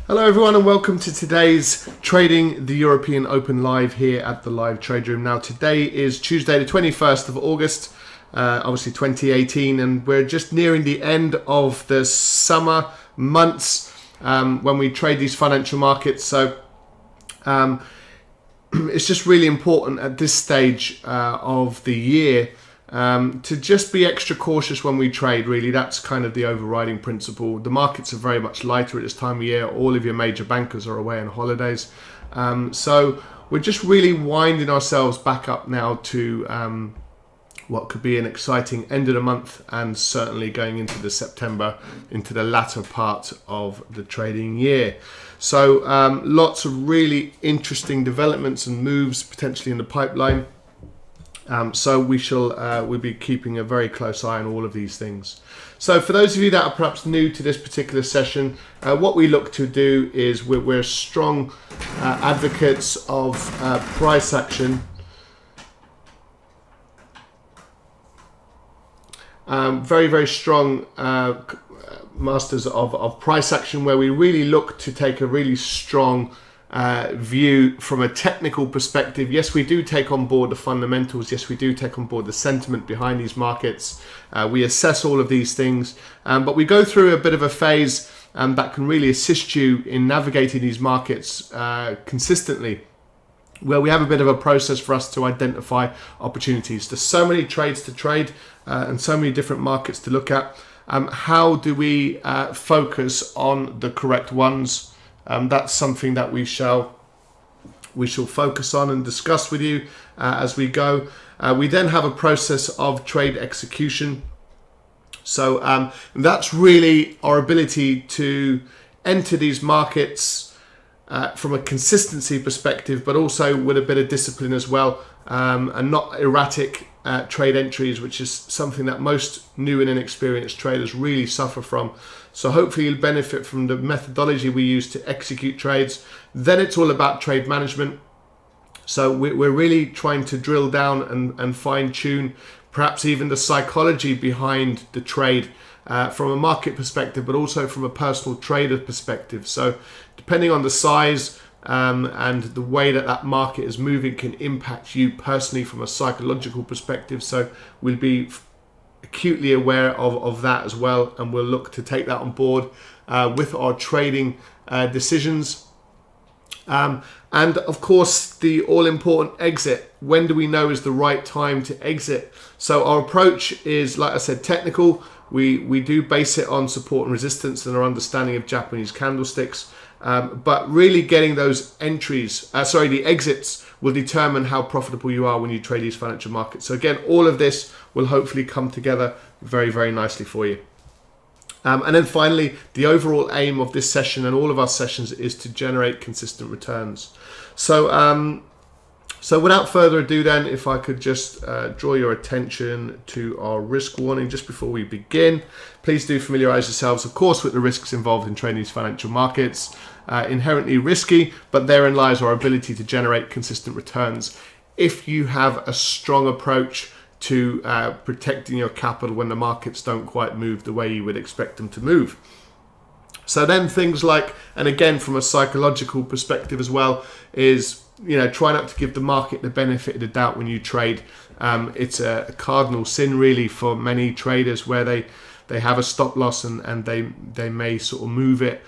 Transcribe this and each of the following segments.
Hello everyone and welcome to today's Trading the European Open Live here at the Live Trade Room. Now today is Tuesday the 21st of August, obviously 2018, and we're just nearing the end of the summer months when we trade these financial markets. So it's just really important at this stage of the year to just be extra cautious when we trade. Really, that's kind of the overriding principle. The markets are very much lighter at this time of year. All of your major bankers are away on holidays, so we're just really winding ourselves back up now to what could be an exciting end of the month, and certainly going into the September, into the latter part of the trading year. So lots of really interesting developments and moves potentially in the pipeline. So we'll be keeping a very close eye on all of these things. So for those of you that are perhaps new to this particular session, what we look to do is we're strong advocates of price action. Very, very strong masters of price action, where we really look to take a really strong view from a technical perspective. Yes, we do take on board the fundamentals. Yes, we do take on board the sentiment behind these markets. We assess all of these things, but we go through a bit of a phase that can really assist you in navigating these markets consistently, where we have a bit of a process for us to identify opportunities. There's so many trades to trade and so many different markets to look at. How do we focus on the correct ones? That's something that we shall focus on and discuss with you as we go. We then have a process of trade execution. So that's really our ability to enter these markets from a consistency perspective, but also with a bit of discipline as well, and not erratic trade entries, which is something that most new and inexperienced traders really suffer from. So hopefully you'll benefit from the methodology we use to execute trades. Then it's all about trade management. So we're really trying to drill down and fine tune perhaps even the psychology behind the trade from a market perspective, but also from a personal trader perspective. So depending on the size and the way that market is moving can impact you personally from a psychological perspective. So we'll be acutely aware of that as well, and we'll look to take that on board with our trading decisions. And of course, the all-important exit. When do we know is the right time to exit? So our approach is, like I said, technical. We do base it on support and resistance and our understanding of Japanese candlesticks. But really getting those the exits will determine how profitable you are when you trade these financial markets. So again, all of this will hopefully come together very, very nicely for you. And then finally, the overall aim of this session and all of our sessions is to generate consistent returns. So without further ado then, if I could just draw your attention to our risk warning just before we begin. Please do familiarize yourselves, of course, with the risks involved in trading these financial markets. Inherently risky, but therein lies our ability to generate consistent returns if you have a strong approach to protecting your capital when the markets don't quite move the way you would expect them to move. So then things like, and again from a psychological perspective as well, is try not to give the market the benefit of the doubt when you trade. It's a cardinal sin really for many traders, where they have a stop loss and they may sort of move it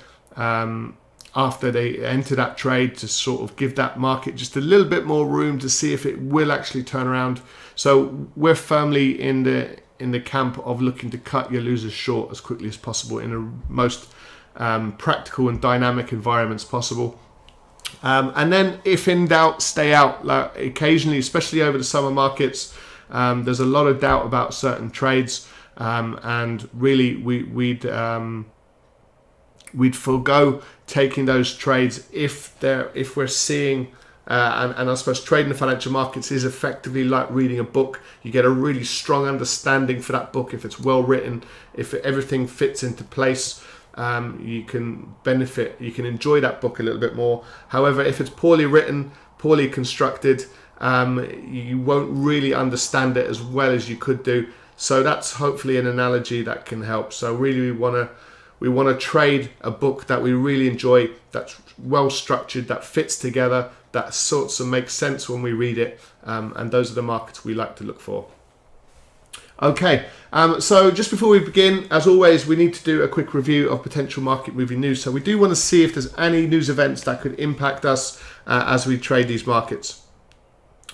after they enter that trade to sort of give that market just a little bit more room to see if it will actually turn around. So we're firmly in the camp of looking to cut your losers short as quickly as possible in the most practical and dynamic environments possible. And then if in doubt, stay out. Like occasionally, especially over the summer markets, there's a lot of doubt about certain trades, and really we'd forego taking those trades if we're seeing and I suppose trading the financial markets is effectively like reading a book. You get a really strong understanding for that book if it's well written, if everything fits into place. You can benefit, you can enjoy that book a little bit more. However, if it's poorly written, poorly constructed, you won't really understand it as well as you could do. So that's hopefully an analogy that can help. So really we want We want to trade a book that we really enjoy, that's well structured, that fits together, that sorts of makes sense when we read it, and those are the markets we like to look for. Okay, so just before we begin, as always, we need to do a quick review of potential market moving news. So we do want to see if there's any news events that could impact us as we trade these markets.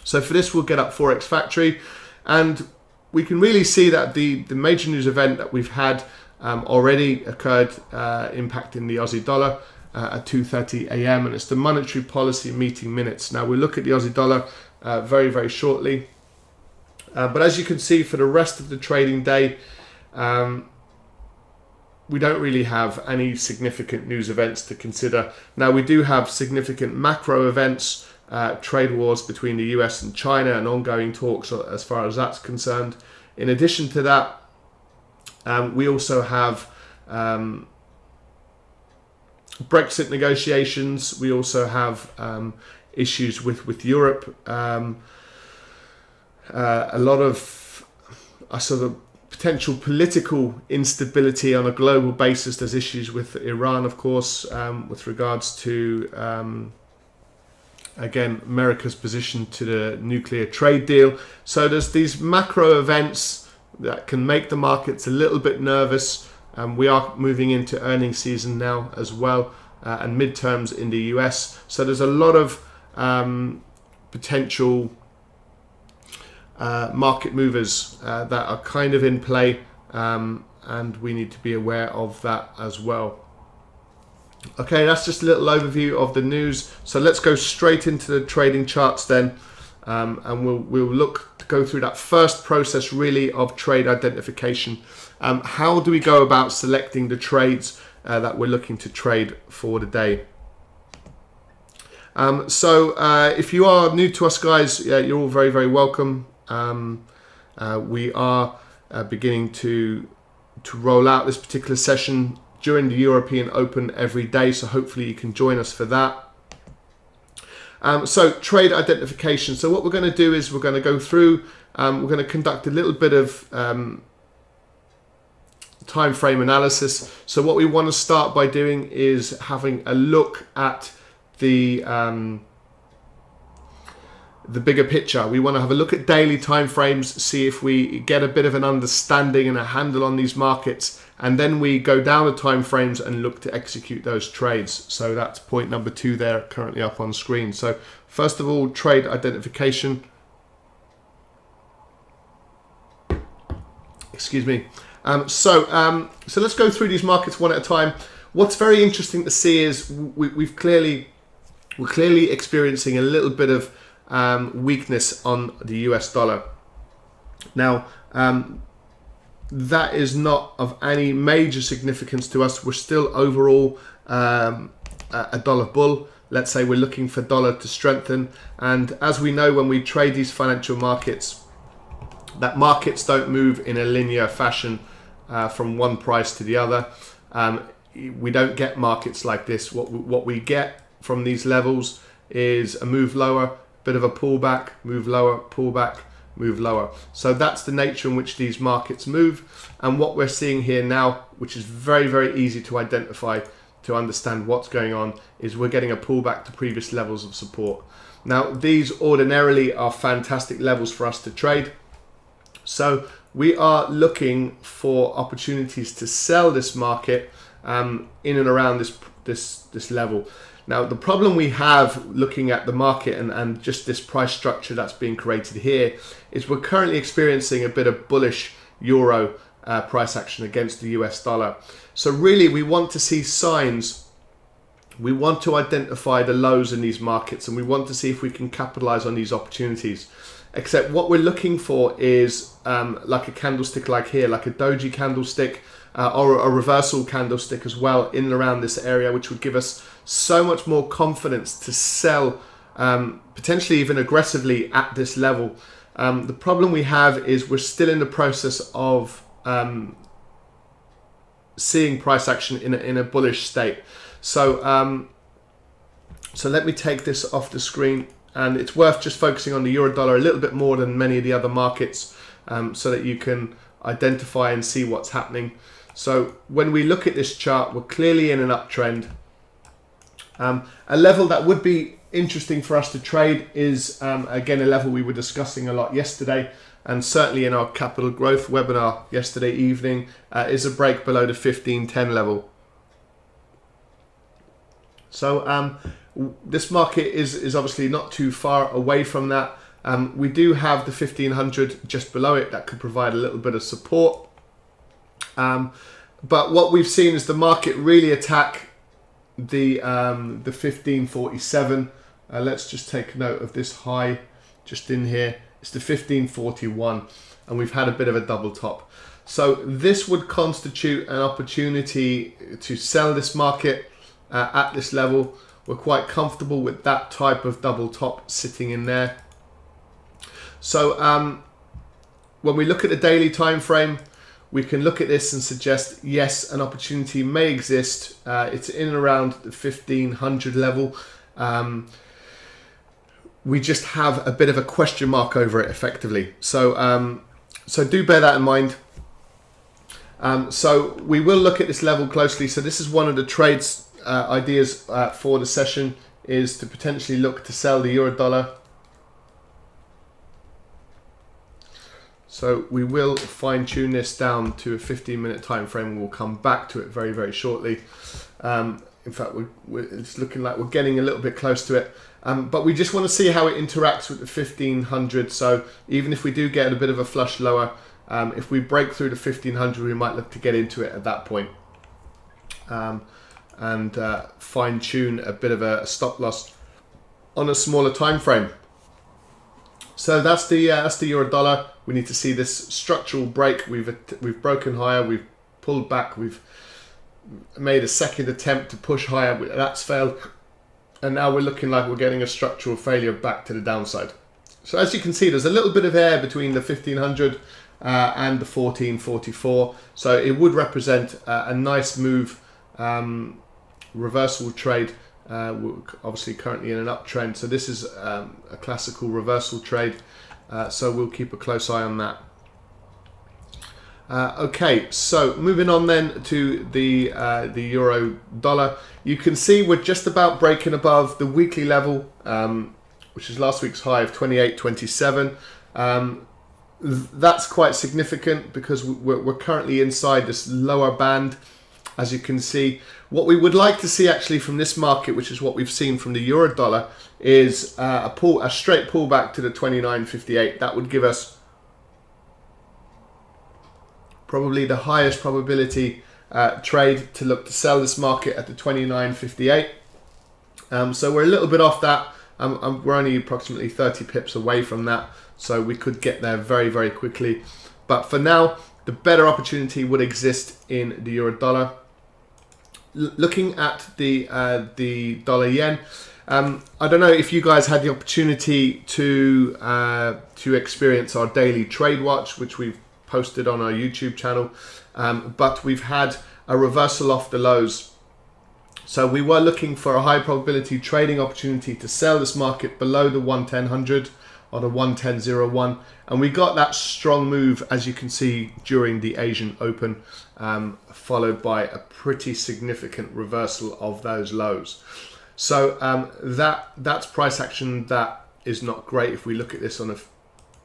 So for this, we'll get up Forex Factory, and we can really see that the major news event that we've had already occurred, impacting the Aussie dollar at 2:30 a.m. and it's the monetary policy meeting minutes. Now we'll look at the Aussie dollar very, very shortly. But as you can see, for the rest of the trading day, we don't really have any significant news events to consider. Now we do have significant macro events, trade wars between the US and China and ongoing talks as far as that's concerned. In addition to that, we also have Brexit negotiations. We also have issues with Europe. A lot of sort of potential political instability on a global basis. There's issues with Iran, of course, with regards to, again, America's position to the nuclear trade deal. So there's these macro events that can make the markets a little bit nervous. We are moving into earnings season now as well, and midterms in the US. So there's a lot of potential market movers that are kind of in play, and we need to be aware of that as well. Okay, that's just a little overview of the news. So let's go straight into the trading charts then, and we'll look to go through that first process really of trade identification. How do we go about selecting the trades that we're looking to trade for the day? So if you are new to us, guys, you're all very, very welcome. We are beginning to roll out this particular session during the European Open every day, so hopefully you can join us for that. So trade identification. So what we're going to do is we're going to go through, we're going to conduct a little bit of time frame analysis. So what we want to start by doing is having a look at the bigger picture. We want to have a look at daily time frames, see if we get a bit of an understanding and a handle on these markets, and then we go down the time frames and look to execute those trades. So that's point number 2 there, currently up on screen. So first of all, trade identification. Excuse me. So let's go through these markets one at a time. What's very interesting to see is we're clearly experiencing a little bit of weakness on the US dollar. Now, that is not of any major significance to us. We're still overall a dollar bull. Let's say we're looking for dollar to strengthen. And as we know, when we trade these financial markets, that markets don't move in a linear fashion from one price to the other. We don't get markets like this. What we get from these levels is a move lower, bit of a pullback, move lower, pullback, move lower. So that's the nature in which these markets move. And what we're seeing here now, which is very, very easy to identify, to understand what's going on, is we're getting a pullback to previous levels of support. Now, these ordinarily are fantastic levels for us to trade. So we are looking for opportunities to sell this market in and around this level. Now, the problem we have looking at the market and just this price structure that's being created here is we're currently experiencing a bit of bullish euro price action against the US dollar. So really, we want to see signs. We want to identify the lows in these markets, and we want to see if we can capitalize on these opportunities. Except what we're looking for is like a candlestick like here, like a doji candlestick, or a reversal candlestick as well in and around this area, which would give us so much more confidence to sell, potentially even aggressively at this level. The problem we have is we're still in the process of seeing price action in a bullish state. So so let me take this off the screen, and it's worth just focusing on the euro dollar a little bit more than many of the other markets, so that you can identify and see what's happening. So when we look at this chart, we're clearly in an uptrend. A level that would be interesting for us to trade is, again, a level we were discussing a lot yesterday, and certainly in our capital growth webinar yesterday evening, is a break below the 1510 level. So this market is obviously not too far away from that. We do have the 1500 just below it that could provide a little bit of support. But what we've seen is the market really attack the 1547. Let's just take note of this high just in here. It's the 1541, and we've had a bit of a double top. So this would constitute an opportunity to sell this market at this level. We're quite comfortable with that type of double top sitting in there. So when we look at the daily time frame, we can look at this and suggest, yes, an opportunity may exist. It's in and around the 1500 level. We just have a bit of a question mark over it effectively. So, so do bear that in mind. So we will look at this level closely. So this is one of the trades ideas for the session, is to potentially look to sell the euro dollar. So we will fine tune this down to a 15-minute time frame, and we'll come back to it very, very shortly. In fact, it's looking like we're getting a little bit close to it. But we just want to see how it interacts with the 1500. So even if we do get a bit of a flush lower, if we break through the 1500, we might look to get into it at that point. And fine tune a bit of a stop loss on a smaller time frame. So that's the euro dollar. We need to see this structural break. We've broken higher. We've pulled back. We've made a second attempt to push higher. That's failed, and now we're looking like we're getting a structural failure back to the downside. So as you can see, there's a little bit of air between the 1500 and the 1444. So it would represent a nice move, reversal trade. We're obviously currently in an uptrend, so this is a classical reversal trade, so we'll keep a close eye on that. Okay, so moving on then to the euro dollar. You can see we're just about breaking above the weekly level, which is last week's high of 28.27. That's quite significant because we're currently inside this lower band. As you can see, what we would like to see actually from this market, which is what we've seen from the euro dollar, is a straight pullback to the 29.58. That would give us probably the highest probability trade to look to sell this market at the 29.58. So we're a little bit off that. We're only approximately 30 pips away from that, so we could get there very, very quickly. But for now, the better opportunity would exist in the euro dollar. Looking at the dollar yen, I don't know if you guys had the opportunity to experience our daily trade watch, which we've posted on our YouTube channel, but we've had a reversal off the lows. So we were looking for a high probability trading opportunity to sell this market below the 110.100 or the 110.01, and we got that strong move, as you can see, during the Asian Open, followed by a pretty significant reversal of those lows. So that's price action that is not great. If we look at this on a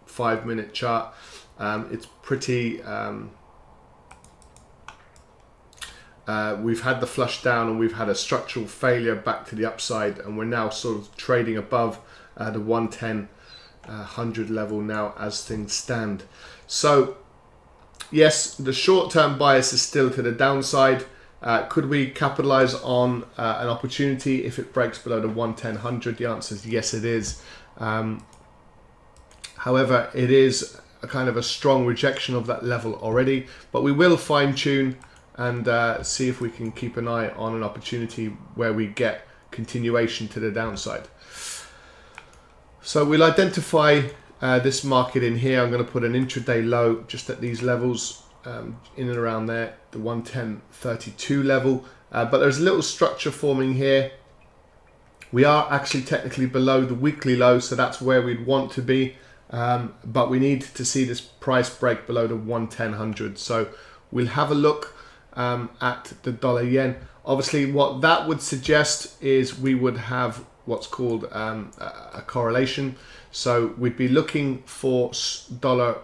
5-minute chart, it's pretty we've had the flush down, and we've had a structural failure back to the upside, and we're now sort of trading above the 110.100 level now as things stand. So yes, the short-term bias is still to the downside. Could we capitalize on an opportunity if it breaks below the 110.100? The answer is yes, it is. However, it is a kind of a strong rejection of that level already, but we will fine-tune and see if we can keep an eye on an opportunity where we get continuation to the downside. So we'll identify this market in here. I'm going to put an intraday low just at these levels, in and around there, the 110.32 level. But there's a little structure forming here. We are actually technically below the weekly low, so that's where we'd want to be. But we need to see this price break below the 110.100. So we'll have a look at the dollar yen. Obviously, what that would suggest is we would have what's called a correlation. So we'd be looking for dollar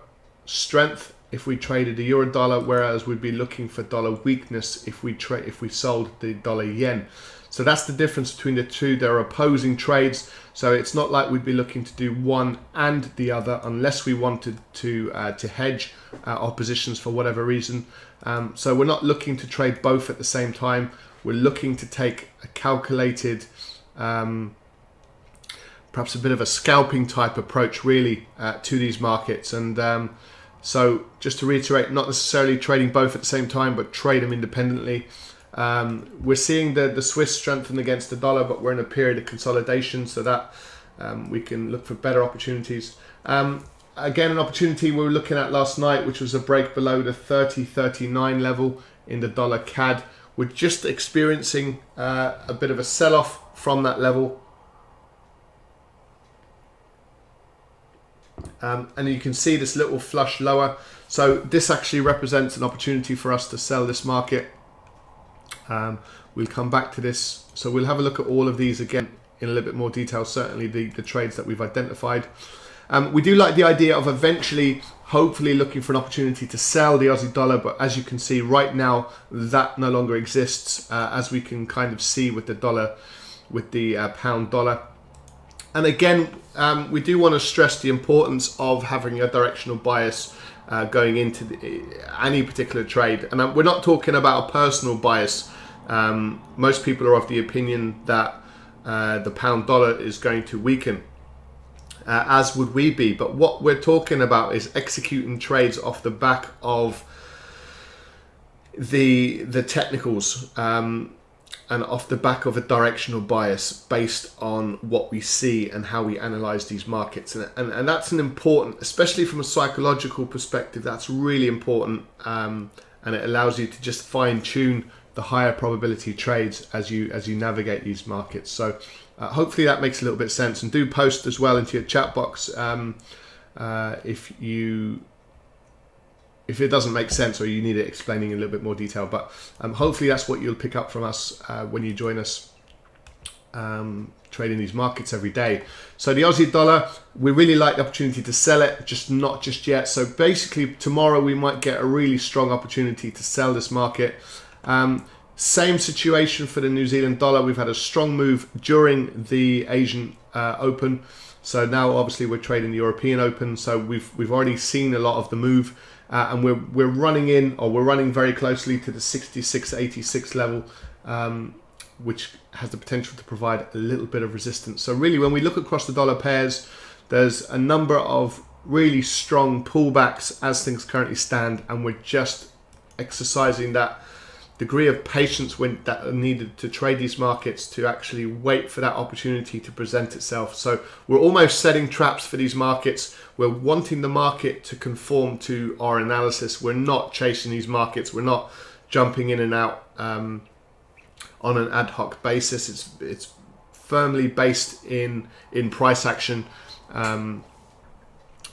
strength if we traded the euro dollar, whereas we'd be looking for dollar weakness if we sold the dollar yen. So that's the difference between the two. They're opposing trades. So it's not like we'd be looking to do one and the other unless we wanted to hedge our positions for whatever reason. So we're not looking to trade both at the same time. We're looking to take a calculated, perhaps a bit of a scalping type approach really to these markets. And so just to reiterate, not necessarily trading both at the same time, but trade them independently. We're seeing the Swiss strengthen against the dollar, but we're in a period of consolidation, so that we can look for better opportunities. Again, an opportunity we were looking at last night, which was a break below the 30.39 level in the dollar CAD. We're just experiencing a bit of a sell-off from that level. And you can see this little flush lower. So this actually represents an opportunity for us to sell this market. We'll come back to this. So we'll have a look at all of these again in a little bit more detail, certainly the trades that we've identified. We do like the idea of eventually, hopefully looking for an opportunity to sell the Aussie dollar, but as you can see right now, that no longer exists, as we can kind of see with the dollar, with the pound dollar. And again, we do want to stress the importance of having a directional bias going into any particular trade. And we're not talking about a personal bias. Most people are of the opinion that the pound dollar is going to weaken, as would we be. But what we're talking about is executing trades off the back of the technicals, and off the back of a directional bias based on what we see and how we analyze these markets. And that's an important, especially from a psychological perspective, that's really important. And it allows you to just fine tune the higher probability trades as you navigate these markets. So hopefully that makes a little bit of sense. And do post as well into your chat box if it doesn't make sense or you need it explaining in a little bit more detail. But hopefully that's what you'll pick up from us when you join us trading these markets every day. So the Aussie dollar, we really like the opportunity to sell it, just not just yet. So basically tomorrow we might get a really strong opportunity to sell this market. Same situation for the New Zealand dollar. We've had a strong move during the Asian Open. So now obviously we're trading the European Open. So we've already seen a lot of the move. And we're running very closely to the 66.86 level, which has the potential to provide a little bit of resistance. So really, when we look across the dollar pairs, there's a number of really strong pullbacks as things currently stand, and we're just exercising that degree of patience that are needed to trade these markets, to actually wait for that opportunity to present itself. So we're almost setting traps for these markets. We're wanting the market to conform to our analysis. We're not chasing these markets. We're not jumping in and out on an ad hoc basis. It's firmly based in price action,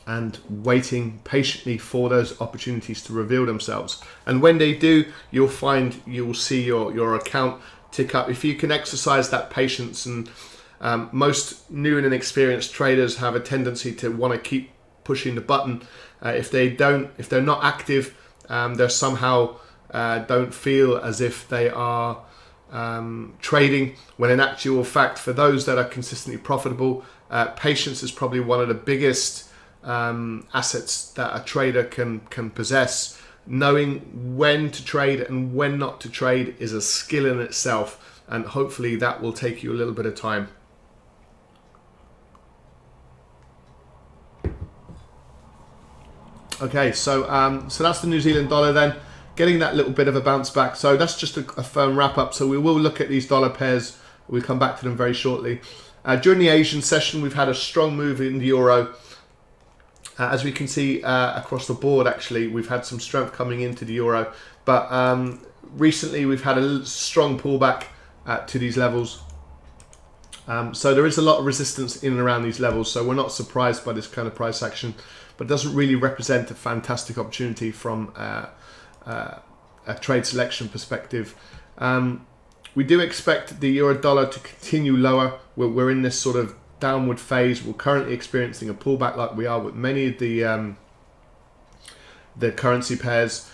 and waiting patiently for those opportunities to reveal themselves. And when they do, you'll see your account tick up. If you can exercise that patience, and most new and inexperienced traders have a tendency to want to keep pushing the button. If they're not active, they somehow don't feel as if they are trading, when in actual fact, for those that are consistently profitable, patience is probably one of the biggest assets that a trader can possess. Knowing when to trade and when not to trade is a skill in itself, and hopefully that will take you a little bit of time. Okay, so that's the New Zealand dollar then, getting that little bit of a bounce back. So that's just a firm wrap up. So we will look at these dollar pairs. We'll come back to them very shortly. During the Asian session, we've had a strong move in the euro. As we can see across the board, actually, we've had some strength coming into the euro. But recently, we've had a strong pullback to these levels. So there is a lot of resistance in and around these levels. So we're not surprised by this kind of price action. But it doesn't really represent a fantastic opportunity from a trade selection perspective. We do expect the euro dollar to continue lower. We're in this sort of downward phase. We're currently experiencing a pullback like we are with many of the currency pairs.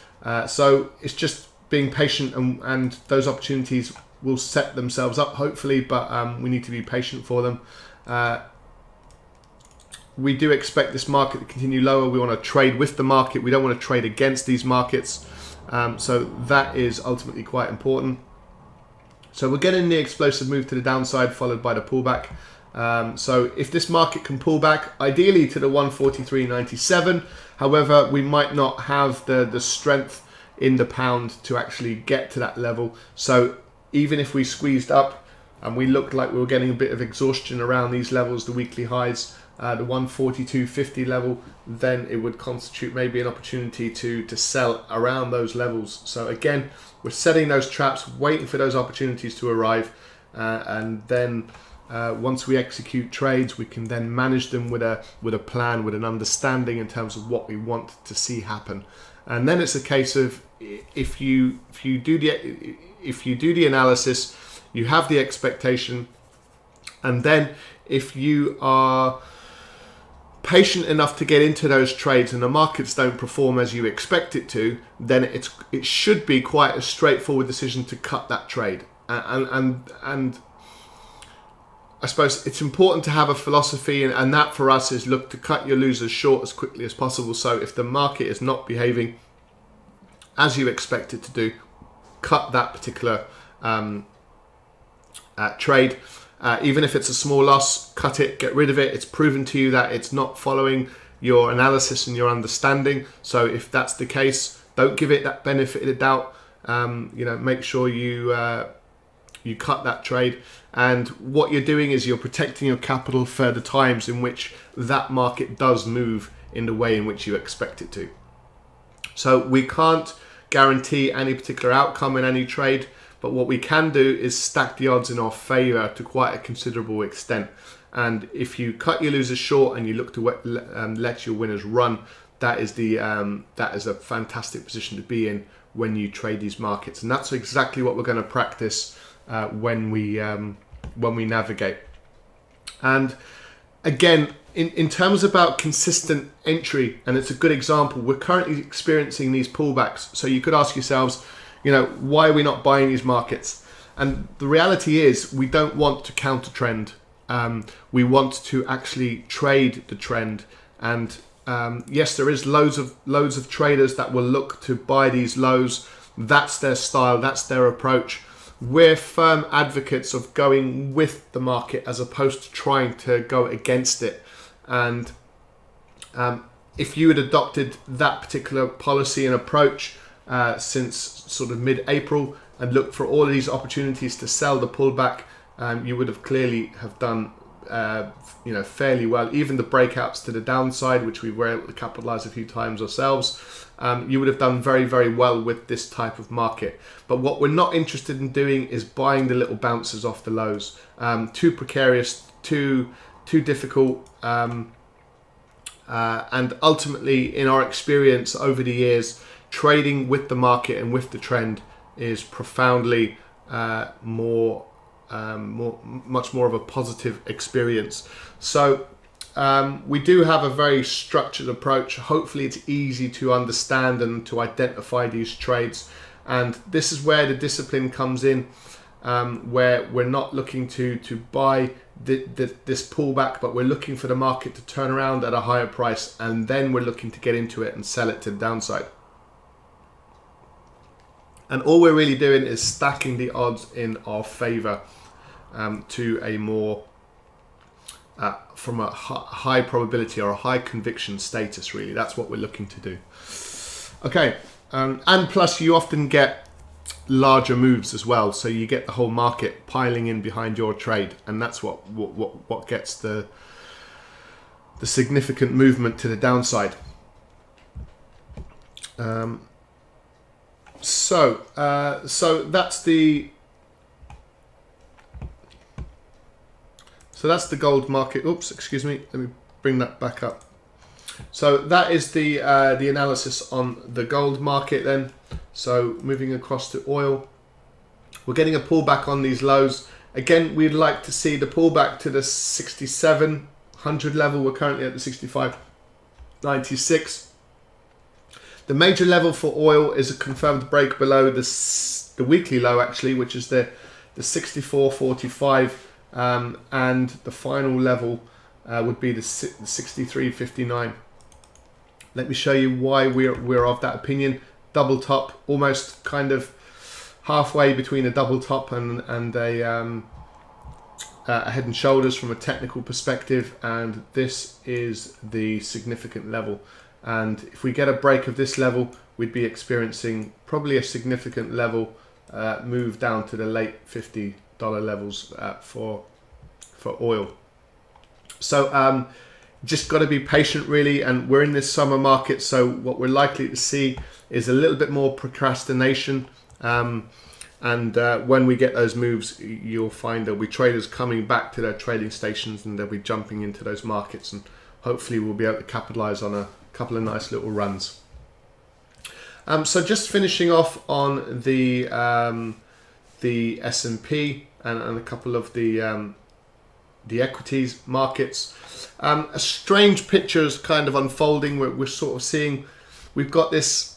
So it's just being patient, and those opportunities will set themselves up hopefully, but we need to be patient for them. We do expect this market to continue lower. We want to trade with the market. We don't want to trade against these markets. So that is ultimately quite important. So we're getting the explosive move to the downside followed by the pullback. So if this market can pull back, ideally to the 143.97, however, we might not have the strength in the pound to actually get to that level. So even if we squeezed up and we looked like we were getting a bit of exhaustion around these levels, the weekly highs, the 142.50 level, then it would constitute maybe an opportunity to sell around those levels. So again, we're setting those traps, waiting for those opportunities to arrive, and then once we execute trades, we can then manage them with a plan, with an understanding in terms of what we want to see happen. And then it's a case of if you do the analysis, you have the expectation, and then if you are patient enough to get into those trades and the markets don't perform as you expect it to, then it should be quite a straightforward decision to cut that trade. And I suppose it's important to have a philosophy, and that for us is look to cut your losers short as quickly as possible. So if the market is not behaving as you expect it to do, cut that particular trade. Even if it's a small loss, cut it, get rid of it. It's proven to you that it's not following your analysis and your understanding. So if that's the case, don't give it that benefit of the doubt. Make sure you cut that trade. And what you're doing is you're protecting your capital for the times in which that market does move in the way in which you expect it to. So we can't guarantee any particular outcome in any trade, but what we can do is stack the odds in our favor to quite a considerable extent. And if you cut your losers short and you look to let your winners run, that is a fantastic position to be in when you trade these markets. And that's exactly what we're going to practice when we navigate. And again, in terms about consistent entry, and it's a good example, we're currently experiencing these pullbacks. So you could ask yourselves, why are we not buying these markets? And the reality is we don't want to counter trend. We want to actually trade the trend. And yes, there is loads of traders that will look to buy these lows. That's their style, that's their approach. We're firm advocates of going with the market as opposed to trying to go against it. And if you had adopted that particular policy and approach since sort of mid-April and looked for all of these opportunities to sell the pullback, you would have clearly have done fairly well. Even the breakouts to the downside, which we were able to capitalize a few times ourselves, you would have done very, very well with this type of market. But what we're not interested in doing is buying the little bounces off the lows. Too precarious, too difficult, and ultimately, in our experience over the years, trading with the market and with the trend is profoundly much more of a positive experience. So we do have a very structured approach. Hopefully it's easy to understand and to identify these trades, and this is where the discipline comes in, where we're not looking to buy this pullback, but we're looking for the market to turn around at a higher price, and then we're looking to get into it and sell it to the downside. And all we're really doing is stacking the odds in our favor to a more from a high probability or a high conviction status. Really, that's what we're looking to do. Okay, and plus you often get larger moves as well, so you get the whole market piling in behind your trade, and that's what gets the significant movement to the downside. So that's the gold market. Oops, excuse me. Let me bring that back up. So that is the analysis on the gold market then. So moving across to oil, we're getting a pullback on these lows. Again, we'd like to see the pullback to the 6700 level. We're currently at the 65.96. The major level for oil is a confirmed break below the weekly low, actually, which is the 64.45, and the final level would be the 63.59. Let me show you why we're of that opinion. Double top, almost kind of halfway between a double top and a head and shoulders from a technical perspective, and this is the significant level. And if we get a break of this level, we'd be experiencing probably a significant level move down to the late $50 levels for oil. So just got to be patient, really, and we're in this summer market, so what we're likely to see is a little bit more procrastination, and when we get those moves, you'll find there'll be traders coming back to their trading stations, and they'll be jumping into those markets, and hopefully we'll be able to capitalize on a couple of nice little runs. So just finishing off on the S&P and a couple of the equities markets. A strange picture is kind of unfolding. We're sort of seeing, we've got this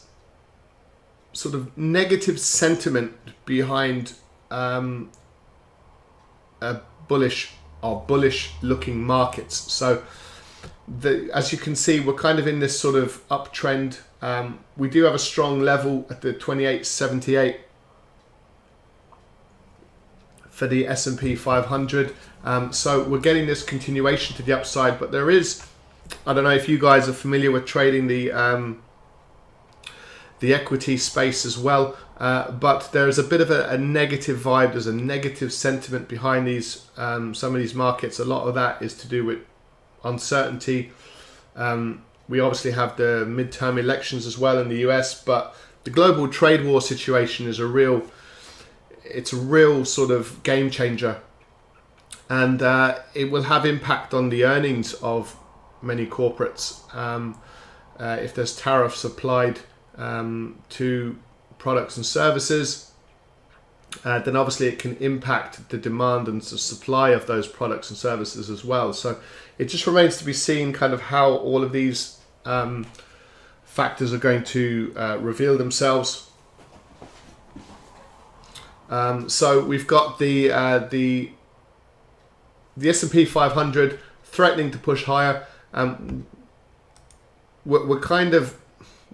sort of negative sentiment behind a bullish looking markets. So as you can see, we're kind of in this sort of uptrend. We do have a strong level at the 28.78 for the S&P 500. So we're getting this continuation to the upside, but there is, I don't know if you guys are familiar with trading the equity space as well, but there's a bit of a negative vibe. There's a negative sentiment behind these some of these markets. A lot of that is to do with uncertainty. We obviously have the midterm elections as well in the US, but the global trade war situation is a real sort of game changer, and it will have impact on the earnings of many corporates. If there's tariffs applied to products and services, then obviously it can impact the demand and the supply of those products and services as well. So it just remains to be seen kind of how all of these factors are going to reveal themselves. So we've got the S&P 500 threatening to push higher.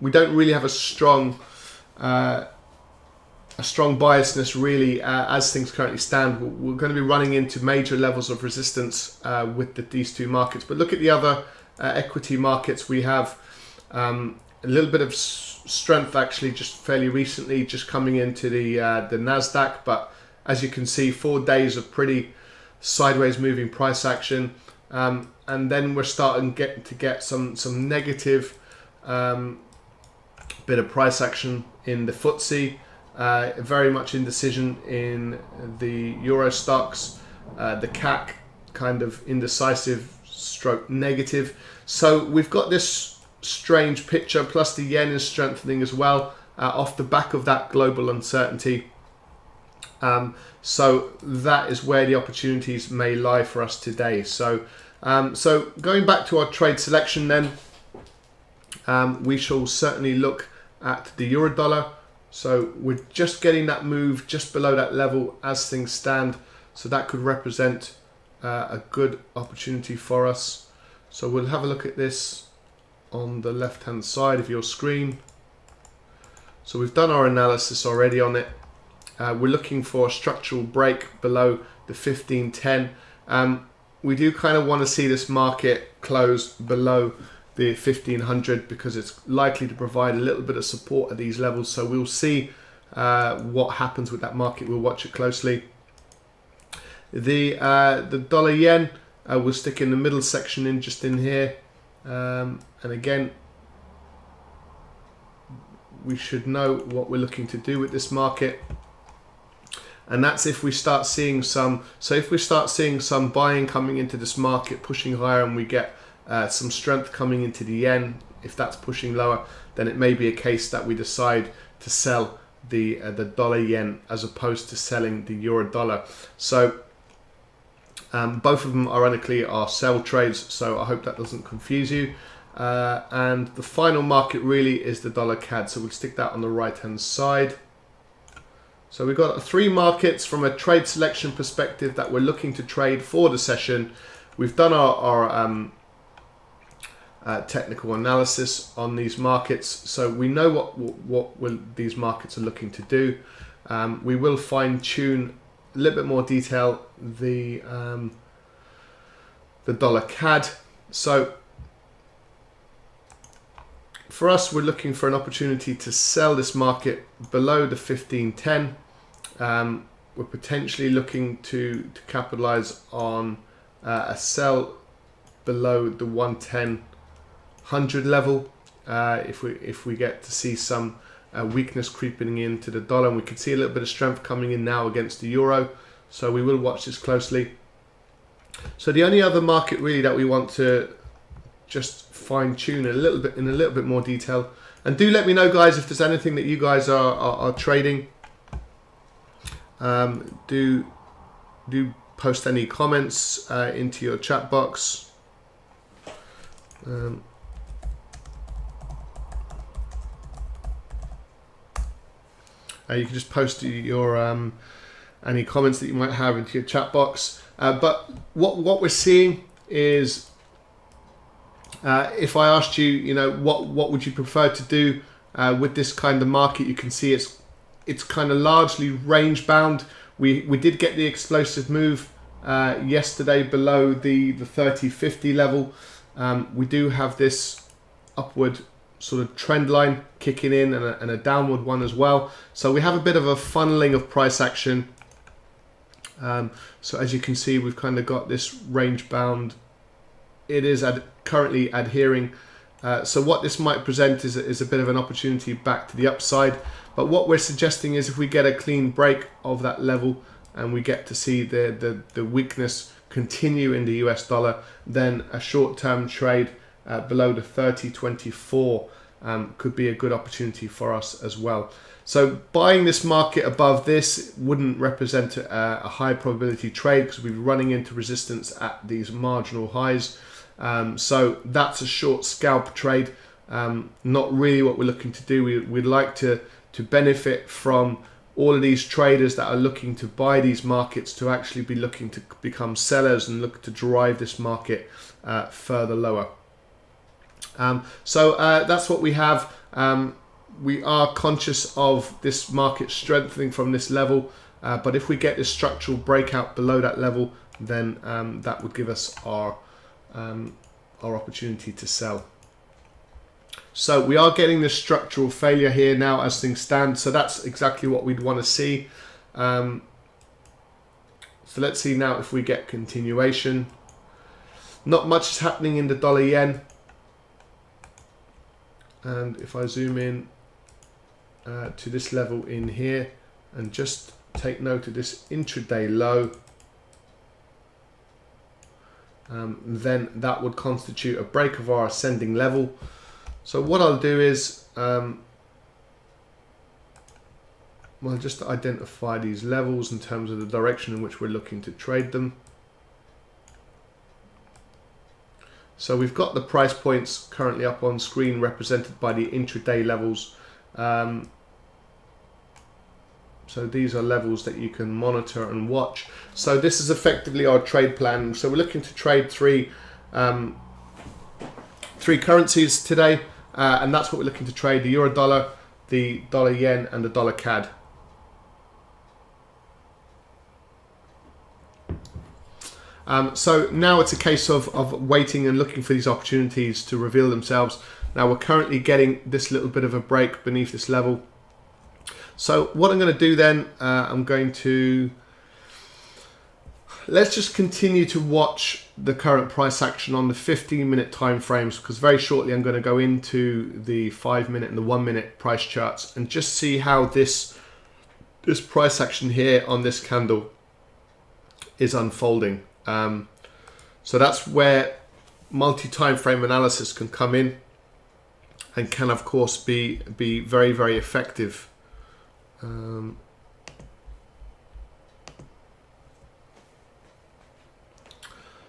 We don't really have a strong biasness really as things currently stand. We're going to be running into major levels of resistance with these two markets. But look at the other equity markets. We have a little bit of strength actually just fairly recently, just coming into the NASDAQ. But as you can see, 4 days of pretty sideways moving price action, and then we're starting to get some negative bit of price action in the FTSE. Very much indecision in the Euro stocks, the CAC kind of indecisive stroke negative. So we've got this strange picture, plus the yen is strengthening as well off the back of that global uncertainty. So that is where the opportunities may lie for us today. So going back to our trade selection then, we shall certainly look at the euro dollar. So we're just getting that move just below that level as things stand. So that could represent a good opportunity for us. So we'll have a look at this on the left hand side of your screen. So we've done our analysis already on it. We're looking for a structural break below the 1510. We do kind of want to see this market close below the 1500 because it's likely to provide a little bit of support at these levels. So we'll see what happens with that market. We'll watch it closely. The dollar yen, we'll stick in the middle section in just in here, and again we should know what we're looking to do with this market, and that's if we start seeing some buying coming into this market, pushing higher, and we get some strength coming into the yen, if that's pushing lower, then it may be a case that we decide to sell the dollar yen as opposed to selling the euro dollar. So both of them ironically are sell trades, so I hope that doesn't confuse you. And the final market really is the dollar CAD, so we'll stick that on the right hand side. So we've got 3 markets from a trade selection perspective that we're looking to trade for the session. We've done our technical analysis on these markets, so we know what these markets are looking to do. We will fine tune a little bit more detail the dollar CAD. So for us, we're looking for an opportunity to sell this market below the 1510. We're potentially looking to capitalize on a sell below the 110.100 level if we get to see some weakness creeping into the dollar, and we can see a little bit of strength coming in now against the euro, so we will watch this closely. So the only other market really that we want to just fine tune a little bit in a little bit more detail, and do let me know guys if there's anything that you guys are trading. Do post any comments into your chat box. You can just post your any comments that you might have into your chat box. But what we're seeing is, if I asked you, what would you prefer to do with this kind of market, you can see it's kind of largely range bound. We did get the explosive move yesterday below the 30.50 level. We do have this upward sort of trend line kicking in and a downward one as well. So we have a bit of a funneling of price action. So as you can see, we've kind of got this range bound. It is currently adhering. So what this might present is a bit of an opportunity back to the upside. But what we're suggesting is if we get a clean break of that level and we get to see the weakness continue in the US dollar, then a short-term trade below the 30.24 could be a good opportunity for us as well. So buying this market above this wouldn't represent a high probability trade because we'll be running into resistance at these marginal highs. So that's a short scalp trade. Not really what we're looking to do. We'd like to benefit from all of these traders that are looking to buy these markets to actually be looking to become sellers and look to drive this market further lower. So that's what we have. We are conscious of this market strengthening from this level, but if we get this structural breakout below that level, then that would give us our opportunity to sell. So we are getting this structural failure here now as things stand, so that's exactly what we'd want to see. So let's see now if we get continuation. Not much is happening in the dollar yen. And if I zoom in to this level in here and just take note of this intraday low, then that would constitute a break of our ascending level. So what I'll do is well, just identify these levels in terms of the direction in which we're looking to trade them. So we've got the price points currently up on screen represented by the intraday levels. So these are levels that you can monitor and watch. So this is effectively our trade plan. So we're looking to trade three currencies today, and that's what we're looking to trade: the euro dollar, the dollar yen, and the dollar CAD. So now it's a case of waiting and looking for these opportunities to reveal themselves. Now we're currently getting this little bit of a break beneath this level. So what I'm going to do then, I'm going to, let's just continue to watch the current price action on the 15-minute time frames, because very shortly I'm going to go into the 5-minute and the 1-minute price charts and just see how this price action here on this candle is unfolding. So that's where multi-time frame analysis can come in. and can of course be very, very effective.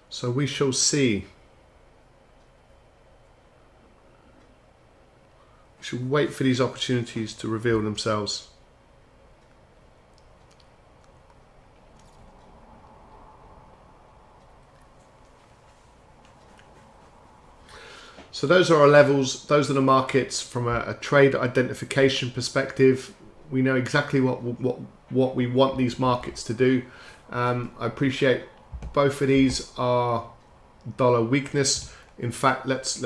So we shall see. We should wait for these opportunities to reveal themselves. So those are our levels. Those are the markets from a trade identification perspective. We know exactly what we want these markets to do. I appreciate both of these are dollar weakness. In fact, let's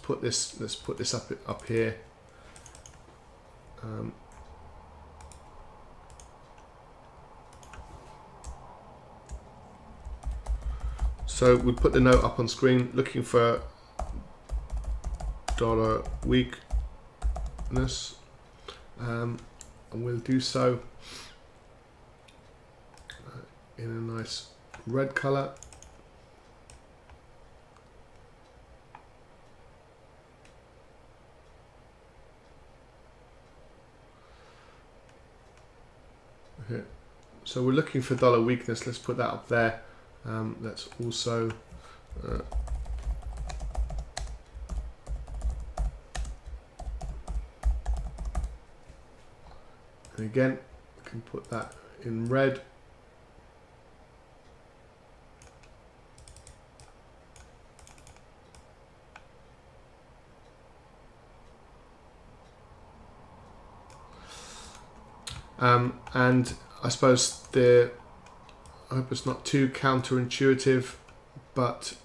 put this up here. So we put the note up on screen, looking for dollar weakness, and we'll do so in a nice red color. Okay. So we're looking for dollar weakness. Let's put that up there. Let's also and again, we can put that in red. And I suppose I hope it's not too counterintuitive, but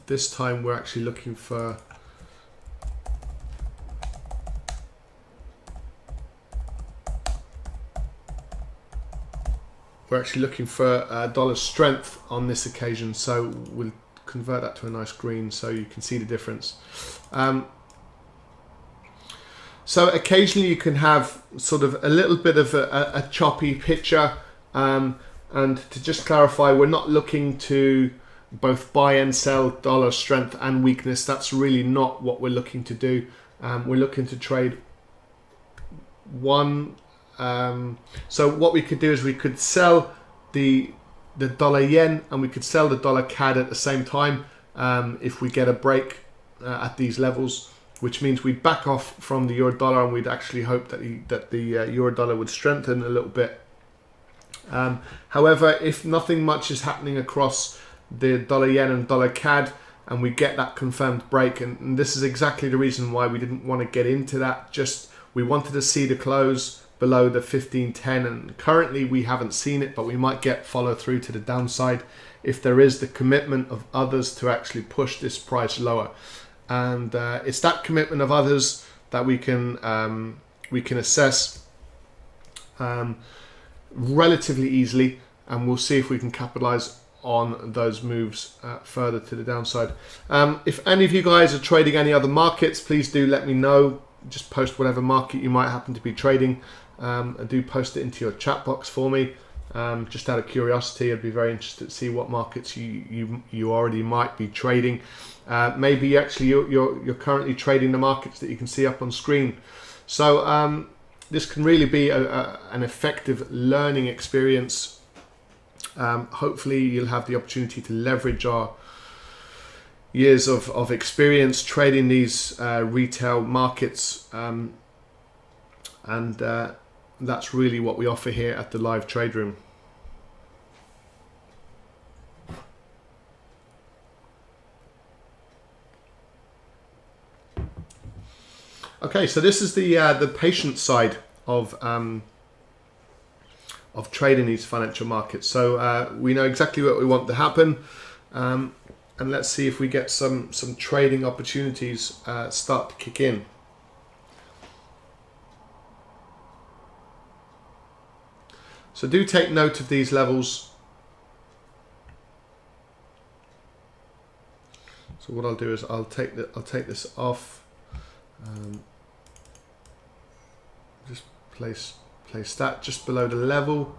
this time we're actually looking for dollar strength on this occasion, so we'll convert that to a nice green so you can see the difference. So occasionally you can have sort of a little bit of a choppy picture, and to just clarify, we're not looking to both buy and sell dollar strength and weakness. That's really not what we're looking to do. We're looking to trade one. So what we could do is we could sell the dollar yen and we could sell the dollar CAD at the same time if we get a break at these levels, which means we'd back off from the euro dollar and we'd actually hope that the euro dollar would strengthen a little bit. However, if nothing much is happening across the dollar yen and dollar CAD and we get that confirmed break, and this is exactly the reason why we didn't want to get into that, just we wanted to see the close below the 15.10, and currently we haven't seen it, but we might get follow through to the downside if there is the commitment of others to actually push this price lower. And it's that commitment of others that we can assess relatively easily, and we'll see if we can capitalize on those moves further to the downside. If any of you guys are trading any other markets, please do let me know. Just post whatever market you might happen to be trading, and do post it into your chat box for me. Just out of curiosity, I'd be very interested to see what markets you already might be trading. Maybe actually you're currently trading the markets that you can see up on screen. So this can really be an effective learning experience. Hopefully you'll have the opportunity to leverage our years of experience trading these retail markets, and that's really what we offer here at the Live Trade Room. Okay, so this is the patient side of trading these financial markets. So we know exactly what we want to happen, and let's see if we get some trading opportunities start to kick in. So do take note of these levels. So what I'll do is I'll take this off. Just place that just below the level.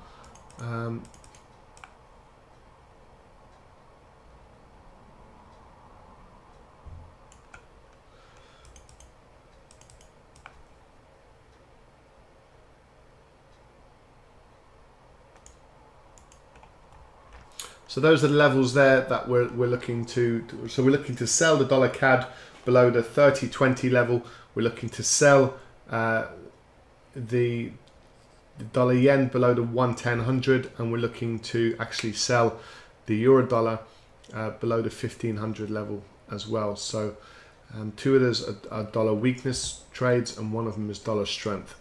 So those are the levels there that we're looking to. So we're looking to sell the dollar CAD below the 30.20 level. We're looking to sell the dollar yen below the 110.100, and we're looking to actually sell the euro dollar below the 1500 level as well. So two of those are dollar weakness trades, and one of them is dollar strength.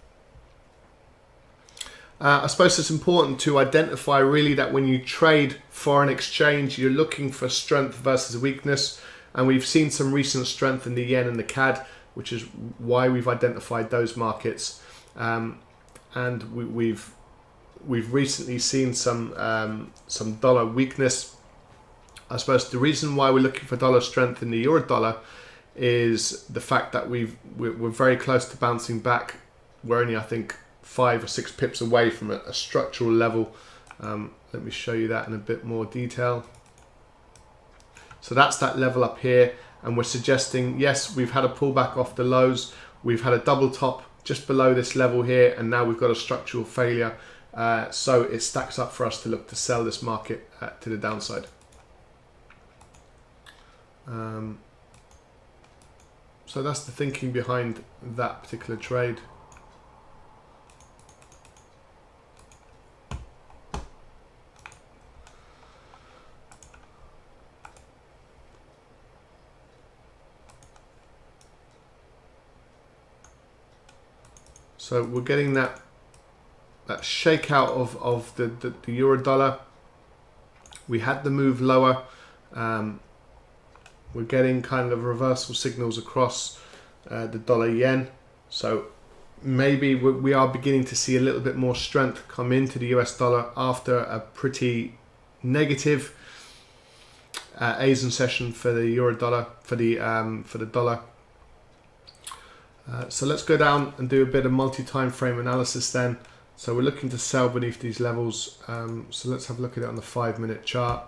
I suppose it's important to identify really that when you trade foreign exchange, you're looking for strength versus weakness, and we've seen some recent strength in the yen and the CAD, which is why we've identified those markets. And we've recently seen some dollar weakness. I suppose the reason why we're looking for dollar strength in the euro dollar is the fact that we're very close to bouncing back. We're only, I think, 5 or 6 pips away from a structural level. Let me show you that in a bit more detail. So that's that level up here, and we're suggesting, yes, we've had a pullback off the lows. We've had a double top just below this level here, and now we've got a structural failure. So it stacks up for us to look to sell this market to the downside. So that's the thinking behind that particular trade. So we're getting that shakeout of the euro dollar. We had the move lower. We're getting kind of reversal signals across the dollar yen. So maybe we are beginning to see a little bit more strength come into the US dollar after a pretty negative Asian session for the euro dollar, for the dollar. So let's go down and do a bit of multi-time frame analysis then. So we're looking to sell beneath these levels. So let's have a look at it on the 5-minute chart.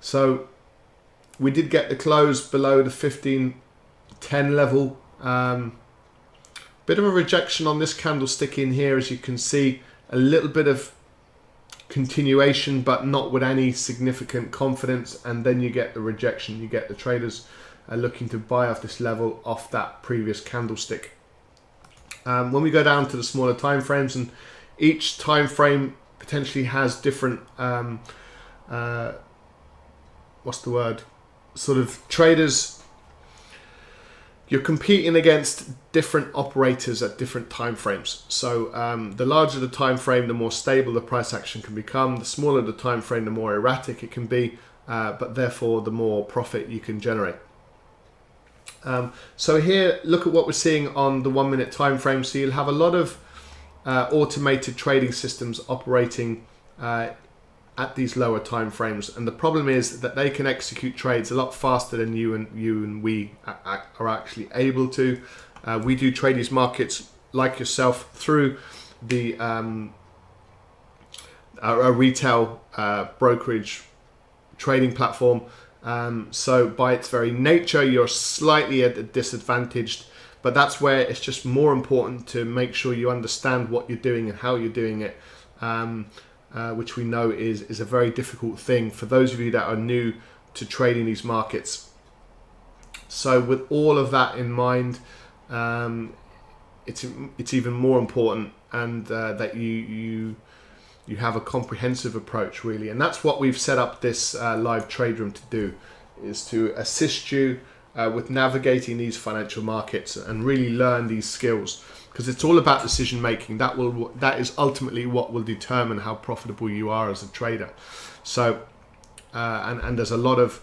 So we did get the close below the 1510 level. Bit of a rejection on this candlestick in here, as you can see. A little bit of continuation, but not with any significant confidence. And then you get the rejection. You get the traders looking to buy off this level, off that previous candlestick. When we go down to the smaller time frames, and each time frame potentially has different sort of traders. You're competing against different operators at different time frames. So the larger the time frame, the more stable the price action can become. The smaller the time frame, the more erratic it can be, but therefore the more profit you can generate. So here, look at what we're seeing on the 1-minute time frame. So you'll have a lot of automated trading systems operating at these lower time frames, and the problem is that they can execute trades a lot faster than you and we are actually able to. We do trade these markets like yourself through the a retail brokerage trading platform. So by its very nature, you're slightly at a disadvantaged, but that's where it's just more important to make sure you understand what you're doing and how you're doing it, which we know is a very difficult thing for those of you that are new to trading these markets. So with all of that in mind, it's even more important, and that you have a comprehensive approach, really. And that's what we've set up this live trade room to do, is to assist you with navigating these financial markets and really learn these skills, because it's all about decision making. That is ultimately what will determine how profitable you are as a trader. So and there's a lot of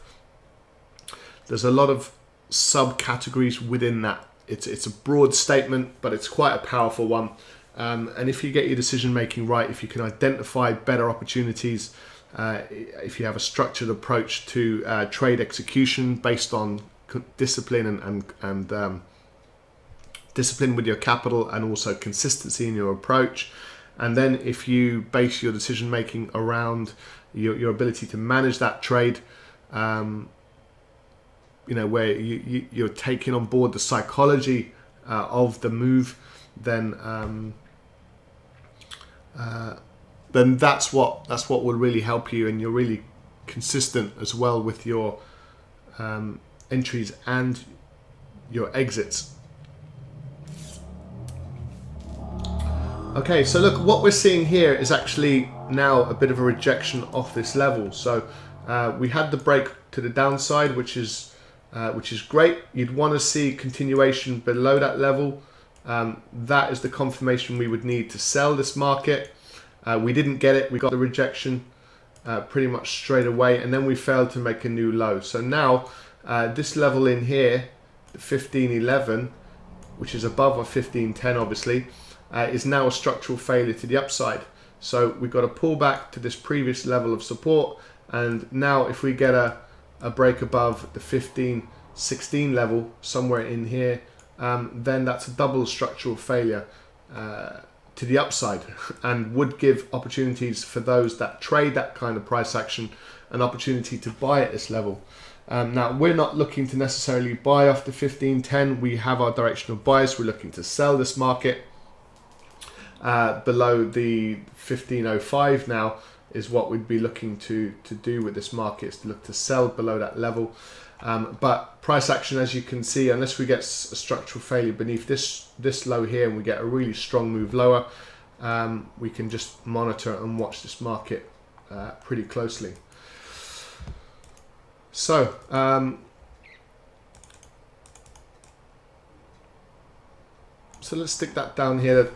subcategories within that. It's a broad statement, but it's quite a powerful one. And if you get your decision making right, if you can identify better opportunities, if you have a structured approach to trade execution based on discipline and discipline with your capital, and also consistency in your approach, and then if you base your decision making around your ability to manage that trade, where you're taking on board the psychology of the move, then that's what will really help you, and you'll really consistent as well with your entries and your exits. Okay, so look, what we're seeing here is actually now a bit of a rejection off this level. So we had the break to the downside, which is great. You'd want to see continuation below that level. That is the confirmation we would need to sell this market. We didn't get it. We got the rejection pretty much straight away, and then we failed to make a new low. So now this level in here, the 1511, which is above our 1510 obviously, is now a structural failure to the upside. So we've got to pull back to this previous level of support, and now if we get a break above the 1516 level somewhere in here, then that's a double structural failure to the upside, and would give opportunities for those that trade that kind of price action an opportunity to buy at this level. Now we're not looking to necessarily buy off the 1510. We have our directional bias. We're looking to sell this market below the 1505 now is what we'd be looking to do with this market, is to look to sell below that level. But price action, as you can see, unless we get a structural failure beneath this low here and we get a really strong move lower, we can just monitor and watch this market pretty closely. So so let's stick that down here.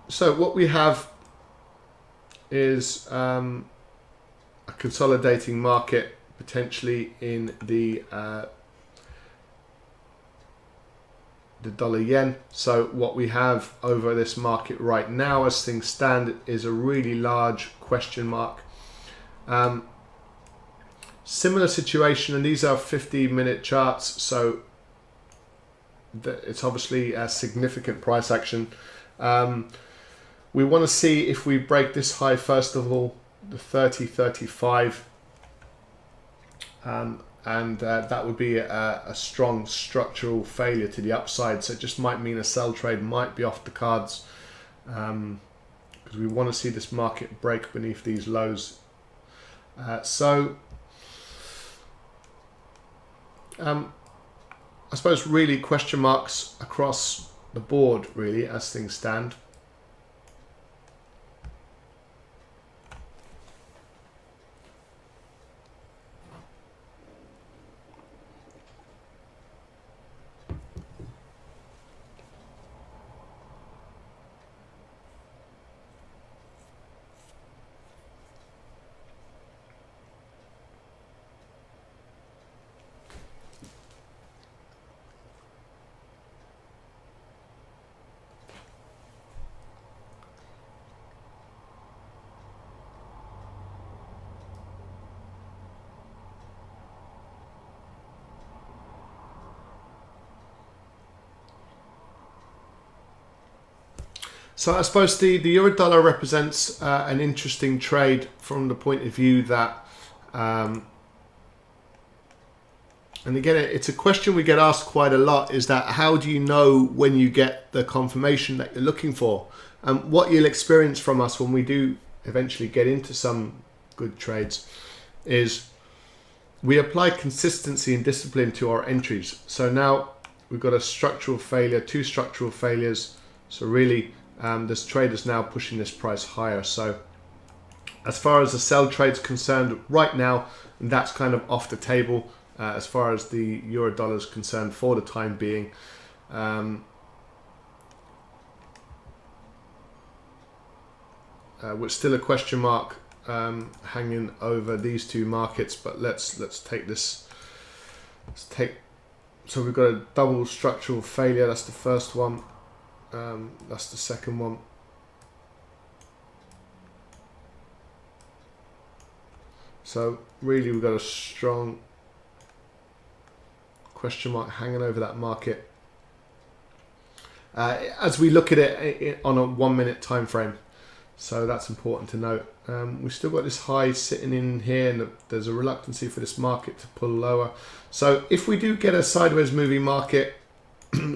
So what we have is a consolidating market potentially in the dollar yen. So what we have over this market right now as things stand is a really large question mark. Similar situation, and these are 50-minute charts, so it's obviously a significant price action. We want to see if we break this high first of all, the 30.35, and that would be a strong structural failure to the upside. So it just might mean a sell trade might be off the cards, because we want to see this market break beneath these lows. So I suppose really question marks across the board really as things stand. So I suppose the euro dollar represents an interesting trade from the point of view that, and again, it's a question we get asked quite a lot, is that how do you know when you get the confirmation that you're looking for? What you'll experience from us when we do eventually get into some good trades is we apply consistency and discipline to our entries. So now we've got a structural failure, two structural failures. So really, this trade is now pushing this price higher. So as far as the sell trade's concerned right now, that's kind of off the table as far as the euro dollar is concerned for the time being. With still a question mark hanging over these two markets, but let's take this. So we've got a double structural failure. That's the first one. That's the second one. So really we've got a strong question mark hanging over that market. As we look at it on a 1 minute time frame. So that's important to note. We've still got this high sitting in here, and there's a reluctancy for this market to pull lower. So if we do get a sideways moving market,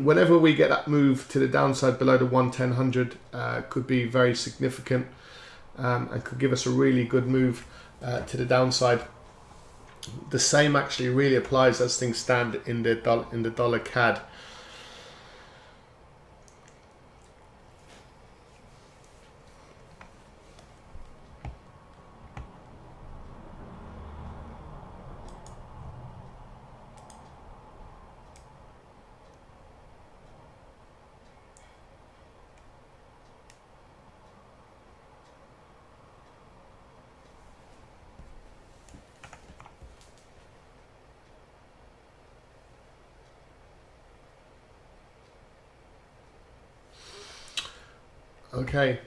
whenever we get that move to the downside below the 110.100, could be very significant, and could give us a really good move to the downside. The same actually really applies as things stand in the dollar CAD. Okay.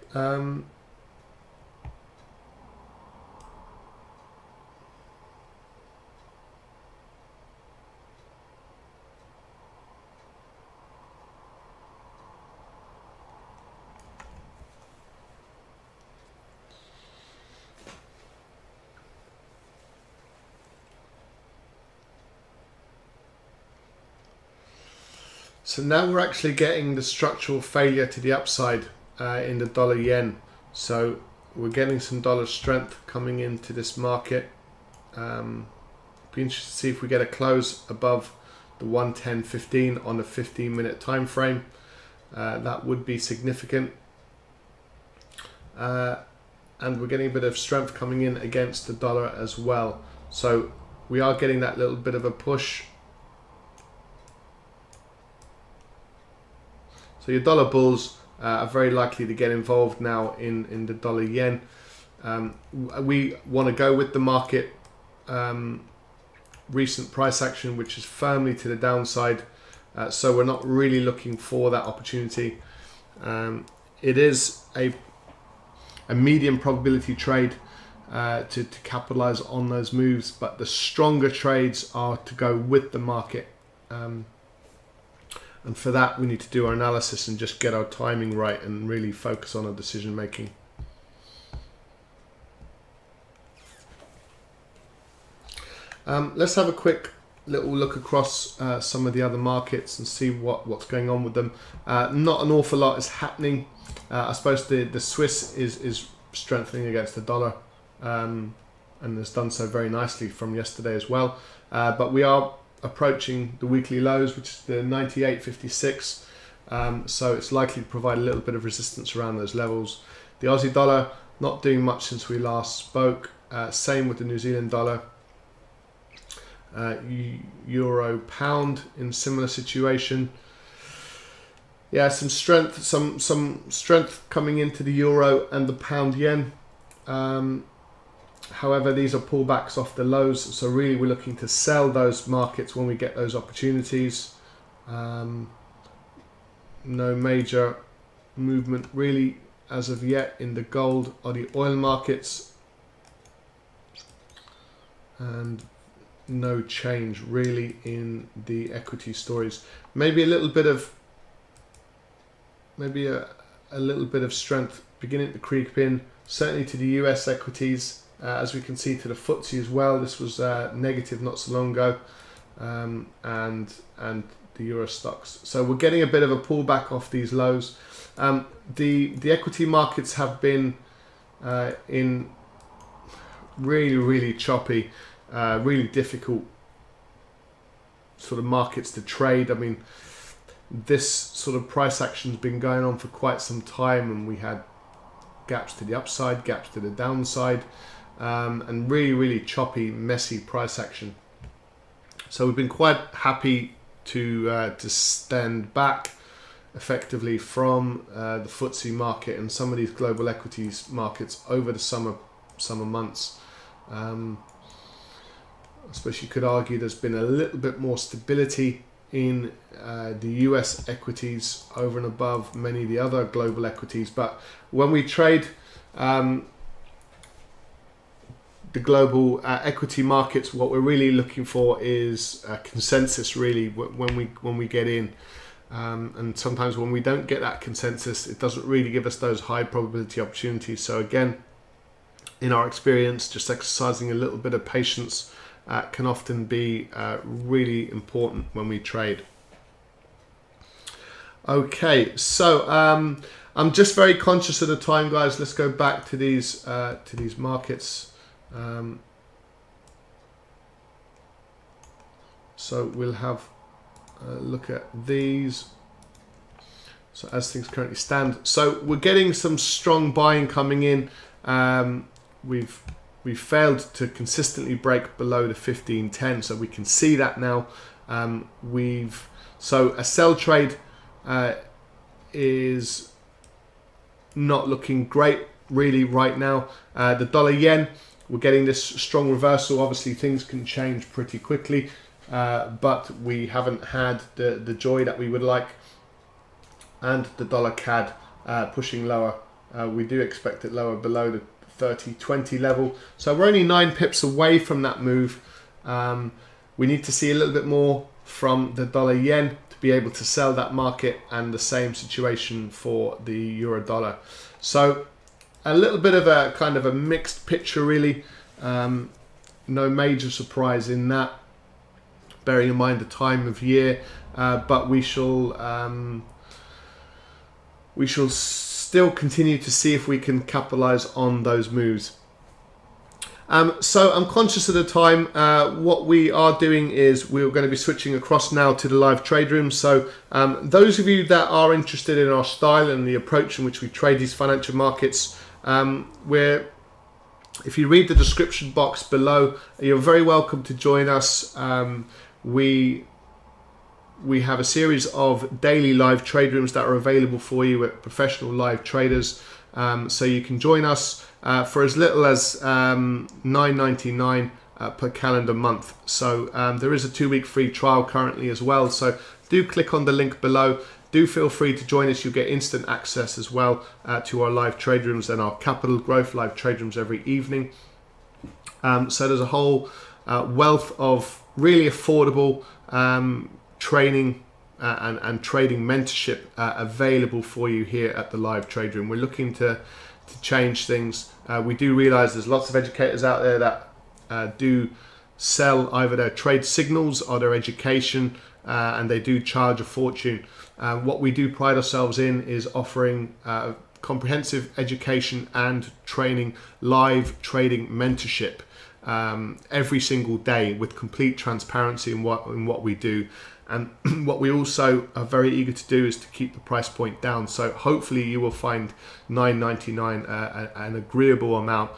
So now we're actually getting the structural failure to the upside in the dollar yen. So we're getting some dollar strength coming into this market. Be interested to see if we get a close above the 110.15 on the 15-minute time frame. That would be significant. And we're getting a bit of strength coming in against the dollar as well. So we are getting that little bit of a push. So your dollar bulls are very likely to get involved now in the dollar yen. We want to go with the market. Recent price action, which is firmly to the downside. So we're not really looking for that opportunity. It is a medium probability trade to capitalize on those moves, but the stronger trades are to go with the market. And for that, we need to do our analysis and just get our timing right and really focus on our decision making. Let's have a quick little look across some of the other markets and see what's going on with them. Not an awful lot is happening. I suppose the Swiss is strengthening against the dollar, and has done so very nicely from yesterday as well. But we are approaching the weekly lows, which is the 98.56. So it's likely to provide a little bit of resistance around those levels. The Aussie dollar not doing much since we last spoke. Same with the New Zealand dollar. Euro pound in similar situation. Yeah, some strength, some strength coming into the euro and the pound yen. However, these are pullbacks off the lows, so really we're looking to sell those markets when we get those opportunities. No major movement really as of yet in the gold or the oil markets, and no change really in the equity stories. Maybe a little bit of a little bit of strength beginning to creep in, certainly to the US equities. As we can see to the FTSE as well, this was negative not so long ago, and the Euro stocks. So we're getting a bit of a pullback off these lows. The equity markets have been in really choppy, really difficult sort of markets to trade. I mean, this sort of price action has been going on for quite some time, and we had gaps to the upside, gaps to the downside. And really choppy, messy price action. So we've been quite happy to stand back effectively from the FTSE market and some of these global equities markets over the summer months. I suppose you could argue there's been a little bit more stability in the US equities over and above many of the other global equities. But when we trade the global equity markets, what we're really looking for is consensus really when we get in, and sometimes when we don't get that consensus, it doesn't really give us those high probability opportunities. So again, in our experience, just exercising a little bit of patience can often be really important when we trade. Okay, so I'm just very conscious of the time, guys. Let's go back to these markets. So we'll have a look at these. So as things currently stand, so we're getting some strong buying coming in. We've failed to consistently break below the 1510, so we can see that now. So a sell trade is not looking great really right now. The dollar yen, we're getting this strong reversal. Obviously things can change pretty quickly, but we haven't had the joy that we would like. And the dollar CAD pushing lower. We do expect it lower below the 30-20 level. So we're only 9 pips away from that move. We need to see a little bit more from the dollar yen to be able to sell that market, and the same situation for the euro dollar. So a little bit of a kind of a mixed picture really. No major surprise in that, bearing in mind the time of year, but we shall still continue to see if we can capitalize on those moves. So I'm conscious of the time. What we are doing is we're going to be switching across now to the live trade room. So those of you that are interested in our style and the approach in which we trade these financial markets, if you read the description box below, you're very welcome to join us. We have a series of daily live trade rooms that are available for you at professional live traders. So you can join us for as little as $9.99 per calendar month. So there is a 2-week free trial currently as well. So do click on the link below. Do feel free to join us. You'll get instant access as well to our live trade rooms and our capital growth live trade rooms every evening. So there's a whole wealth of really affordable training and trading mentorship available for you here at the live trade room. We're looking to change things. We do realize there's lots of educators out there that do sell either their trade signals or their education, and they do charge a fortune. What we do pride ourselves in is offering comprehensive education and training, live trading mentorship every single day with complete transparency in what we do. And what we also are very eager to do is to keep the price point down. So hopefully you will find $9.99 an agreeable amount.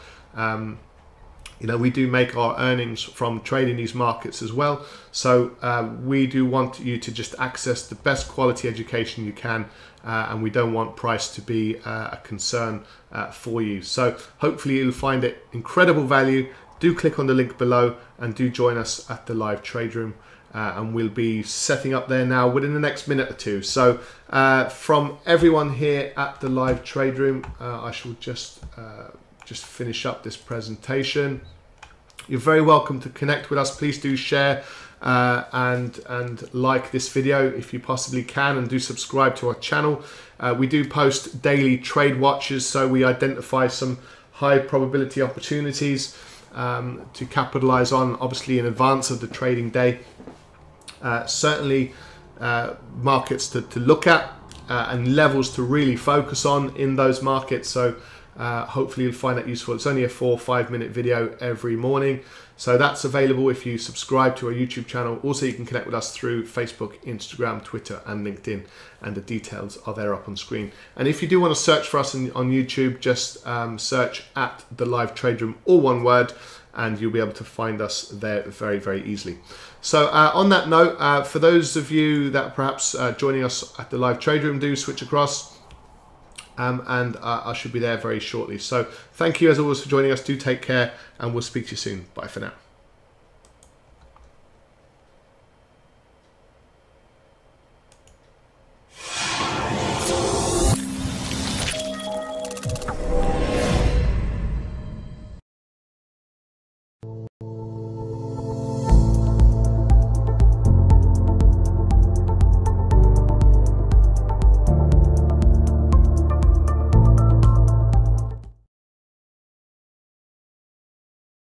We do make our earnings from trading these markets as well. So we do want you to just access the best quality education you can, and we don't want price to be a concern for you. So hopefully you'll find it incredible value. Do click on the link below and do join us at the live trade room. And we'll be setting up there now within the next minute or two. So from everyone here at the live trade room, I shall just finish up this presentation. You're very welcome to connect with us. Please do share and like this video if you possibly can, and do subscribe to our channel. We do post daily trade watches, so we identify some high probability opportunities to capitalize on, obviously in advance of the trading day. Certainly markets to look at and levels to really focus on in those markets. So hopefully you'll find that useful. It's only a 4 or 5 minute video every morning. So that's available if you subscribe to our YouTube channel. Also, you can connect with us through Facebook, Instagram, Twitter, and LinkedIn, and the details are there up on screen. And if you do want to search for us on YouTube, just search at the live trade room, all one word, and you'll be able to find us there very, very easily. So on that note, for those of you that perhaps joining us at the live trade room, do switch across, and I should be there very shortly. So thank you as always for joining us. Do take care, and we'll speak to you soon. Bye for now.